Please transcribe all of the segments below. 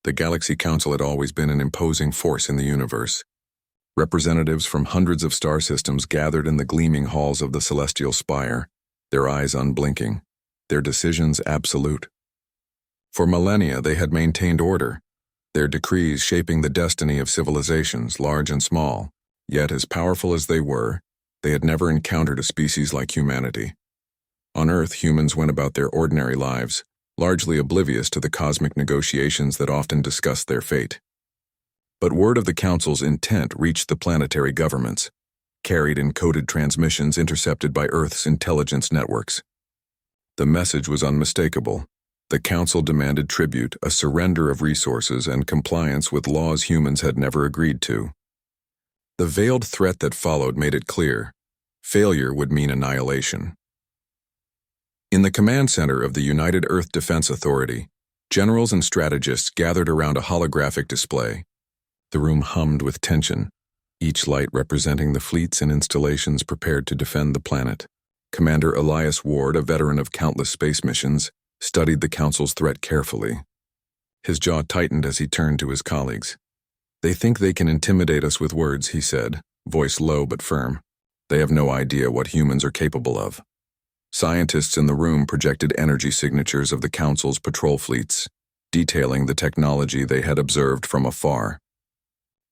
The Galaxy Council had always been an imposing force in the universe. Representatives from hundreds of star systems gathered in the gleaming halls of the celestial spire, their eyes unblinking, their decisions absolute. For millennia they had maintained order, their decrees shaping the destiny of civilizations, large and small. Yet as powerful as they had never encountered a species like humanity. On Earth, humans went about their ordinary lives, largely oblivious to the cosmic negotiations that often discussed their fate. But word of the Council's intent reached the planetary governments, carried in coded transmissions intercepted by Earth's intelligence networks. The message was unmistakable. The Council demanded tribute, a surrender of resources, and compliance with laws humans had never agreed to. The veiled threat that followed made it clear. Failure would mean annihilation. In the command center of the United Earth Defense Authority, generals and strategists gathered around a holographic display. The room hummed with tension, each light representing the fleets and installations prepared to defend the planet. Commander Elias Ward, a veteran of countless space missions, studied the Council's threat carefully. His jaw tightened as he turned to his colleagues. "They think they can intimidate us with words," he said, voice low but firm. "They have no idea what humans are capable of." Scientists in the room projected energy signatures of the Council's patrol fleets, detailing the technology they had observed from afar.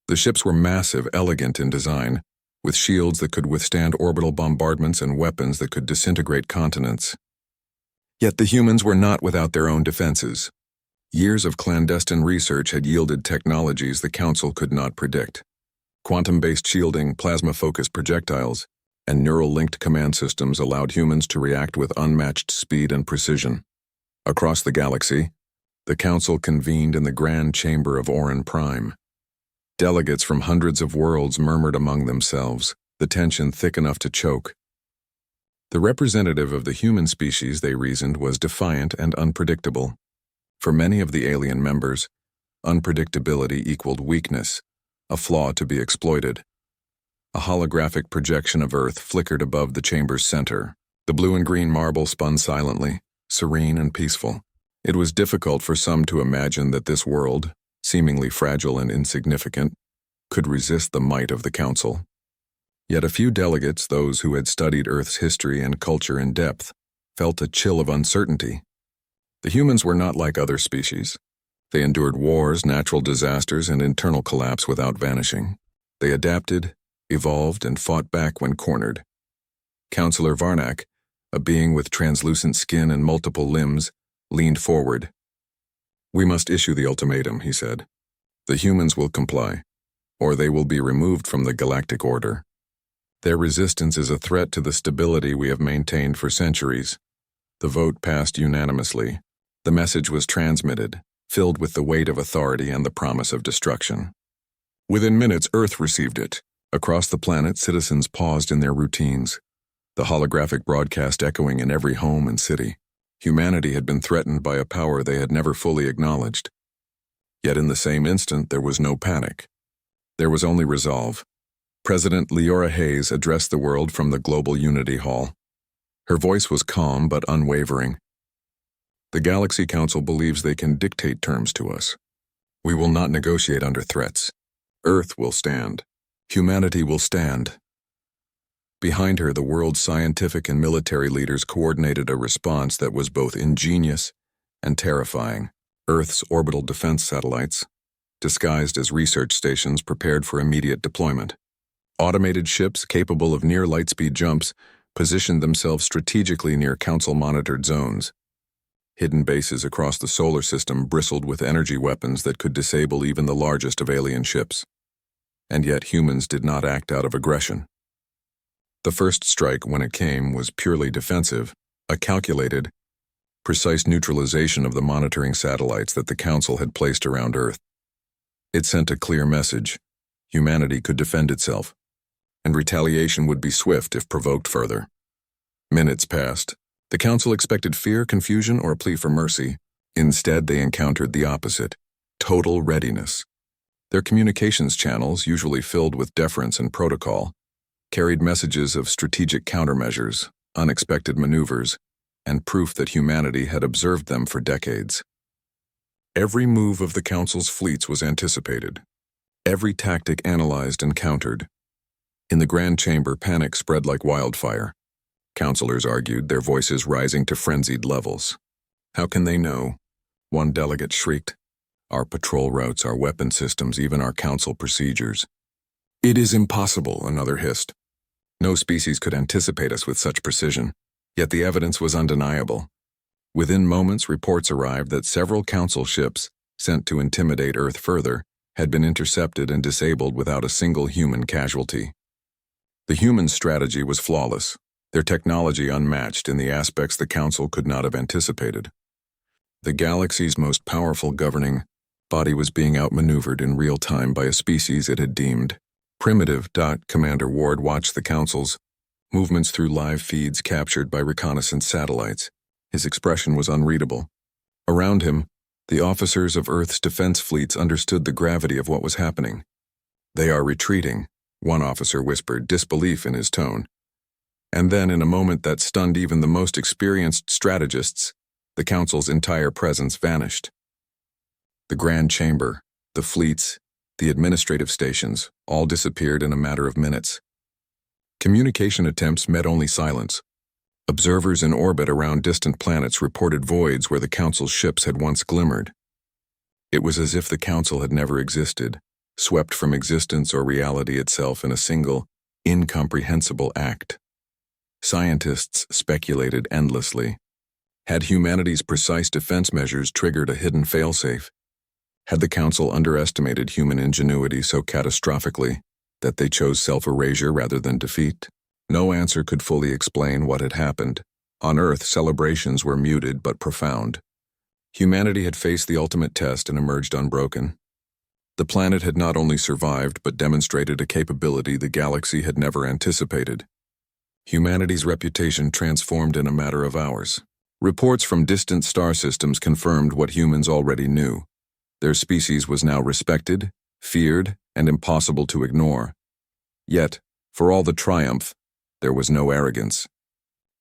The ships were massive, elegant in design, with shields that could withstand orbital bombardments and weapons that could disintegrate continents. Yet the humans were not without their own defenses. Years of clandestine research had yielded technologies the Council could not predict. Quantum-based shielding, plasma-focused projectiles, and neural-linked command systems allowed humans to react with unmatched speed and precision. Across the galaxy, the Council convened in the Grand Chamber of Orin Prime. Delegates from hundreds of worlds murmured among themselves, the tension thick enough to choke. The representative of the human species, they reasoned, was defiant and unpredictable. For many of the alien members, unpredictability equaled weakness, a flaw to be exploited. A holographic projection of Earth flickered above the chamber's center. The blue and green marble spun silently, serene and peaceful. It was difficult for some to imagine that this world, seemingly fragile and insignificant, could resist the might of the Council. Yet a few delegates, those who had studied Earth's history and culture in depth, felt a chill of uncertainty. The humans were not like other species. They endured wars, natural disasters, and internal collapse without vanishing. They adapted, evolved, and fought back when cornered. Counselor Varnak, a being with translucent skin and multiple limbs, leaned forward. "We must issue the ultimatum," he said. "The humans will comply, or they will be removed from the galactic order. Their resistance is a threat to the stability we have maintained for centuries." The vote passed unanimously. The message was transmitted, filled with the weight of authority and the promise of destruction. Within minutes, Earth received it. Across the planet, citizens paused in their routines, the holographic broadcast echoing in every home and city. Humanity had been threatened by a power they had never fully acknowledged. Yet in the same instant, there was no panic. There was only resolve. President Leora Hayes addressed the world from the Global Unity Hall. Her voice was calm but unwavering. "The Galaxy Council believes they can dictate terms to us. We will not negotiate under threats. Earth will stand. Humanity will stand." Behind her, the world's scientific and military leaders coordinated a response that was both ingenious and terrifying. Earth's orbital defense satellites, disguised as research stations, prepared for immediate deployment. Automated ships capable of near light-speed jumps positioned themselves strategically near Council-monitored zones. Hidden bases across the solar system bristled with energy weapons that could disable even the largest of alien ships. And yet humans did not act out of aggression. The first strike, when it came, was purely defensive, a calculated, precise neutralization of the monitoring satellites that the Council had placed around Earth. It sent a clear message: humanity could defend itself, and retaliation would be swift if provoked further. Minutes passed. The Council expected fear, confusion, or a plea for mercy. Instead, they encountered the opposite: total readiness. Their communications channels, usually filled with deference and protocol, carried messages of strategic countermeasures, unexpected maneuvers, and proof that humanity had observed them for decades. Every move of the Council's fleets was anticipated. Every tactic analyzed and countered. In the Grand Chamber, panic spread like wildfire. Councilors argued, their voices rising to frenzied levels. "How can they know?" one delegate shrieked. "Our patrol routes, our weapon systems, even our council procedures." "It is impossible," another hissed. No species could anticipate us with such precision, yet the evidence was undeniable. Within moments, reports arrived that several council ships, sent to intimidate Earth further, had been intercepted and disabled without a single human casualty. The human strategy was flawless, their technology unmatched in the aspects the Council could not have anticipated. The galaxy's most powerful governing body was being outmaneuvered in real time by a species it had deemed primitive. Commander Ward watched the Council's movements through live feeds captured by reconnaissance satellites. His expression was unreadable. Around him, the officers of Earth's defense fleets understood the gravity of what was happening. "They are retreating," one officer whispered, disbelief in his tone. And then, in a moment that stunned even the most experienced strategists, the Council's entire presence vanished. The Grand Chamber, the fleets, the administrative stations, all disappeared in a matter of minutes. Communication attempts met only silence. Observers in orbit around distant planets reported voids where the Council's ships had once glimmered. It was as if the Council had never existed, swept from existence or reality itself in a single, incomprehensible act. Scientists speculated endlessly. Had humanity's precise defense measures triggered a hidden failsafe? Had the Council underestimated human ingenuity so catastrophically that they chose self-erasure rather than defeat? No answer could fully explain what had happened. On Earth, celebrations were muted but profound. Humanity had faced the ultimate test and emerged unbroken. The planet had not only survived but demonstrated a capability the galaxy had never anticipated. Humanity's reputation transformed in a matter of hours. Reports from distant star systems confirmed what humans already knew. Their species was now respected, feared, and impossible to ignore. Yet, for all the triumph, there was no arrogance.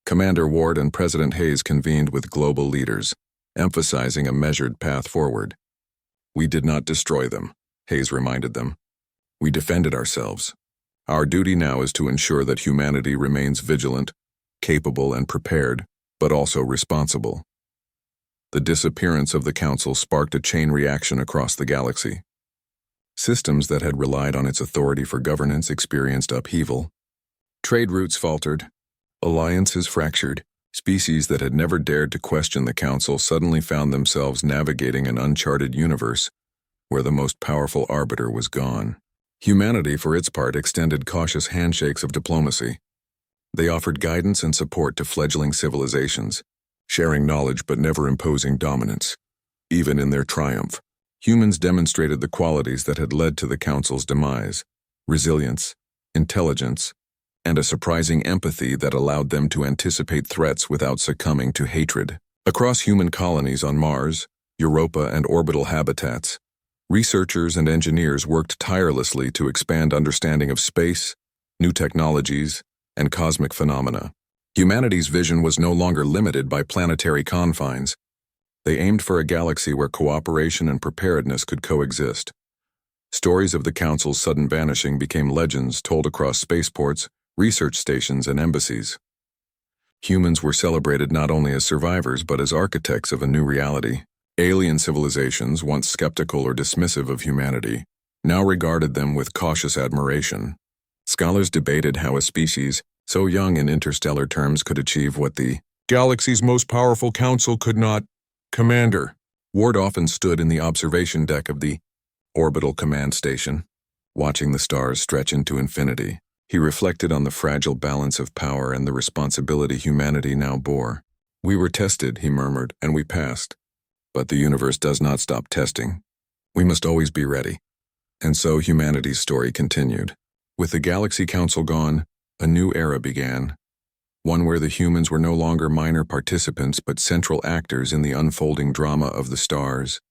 Commander Ward and President Hayes convened with global leaders, emphasizing a measured path forward. "We did not destroy them," Hayes reminded them. "We defended ourselves. Our duty now is to ensure that humanity remains vigilant, capable, and prepared, but also responsible." The disappearance of the Council sparked a chain reaction across the galaxy. Systems that had relied on its authority for governance experienced upheaval. Trade routes faltered, alliances fractured. Species that had never dared to question the Council suddenly found themselves navigating an uncharted universe where the most powerful arbiter was gone. Humanity, for its part, extended cautious handshakes of diplomacy. They offered guidance and support to fledgling civilizations, sharing knowledge but never imposing dominance. Even in their triumph, humans demonstrated the qualities that had led to the Council's demise: resilience, intelligence, and a surprising empathy that allowed them to anticipate threats without succumbing to hatred. Across human colonies on Mars, Europa, and orbital habitats, researchers and engineers worked tirelessly to expand understanding of space, new technologies, and cosmic phenomena. Humanity's vision was no longer limited by planetary confines. They aimed for a galaxy where cooperation and preparedness could coexist. Stories of the Council's sudden vanishing became legends told across spaceports, research stations, and embassies. Humans were celebrated not only as survivors but as architects of a new reality. Alien civilizations, once skeptical or dismissive of humanity, now regarded them with cautious admiration. Scholars debated how a species so young in interstellar terms could achieve what the galaxy's most powerful council could not. Commander. Ward often stood in the observation deck of the orbital command station, watching the stars stretch into infinity. He reflected on the fragile balance of power and the responsibility humanity now bore. "We were tested," he murmured, "and we passed. But the universe does not stop testing. We must always be ready." And so humanity's story continued. With the Galaxy Council gone, a new era began. One where the humans were no longer minor participants but central actors in the unfolding drama of the stars.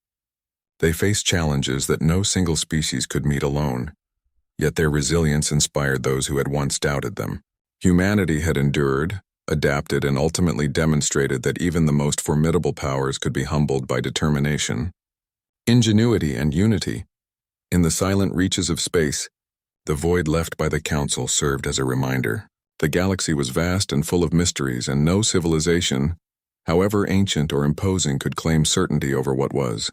They faced challenges that no single species could meet alone, yet their resilience inspired those who had once doubted them. Humanity had endured, adapted, and ultimately demonstrated that even the most formidable powers could be humbled by determination. Ingenuity and unity. In the silent reaches of space, the void left by the Council served as a reminder. The galaxy was vast and full of mysteries, and no civilization, however ancient or imposing, could claim certainty over what was.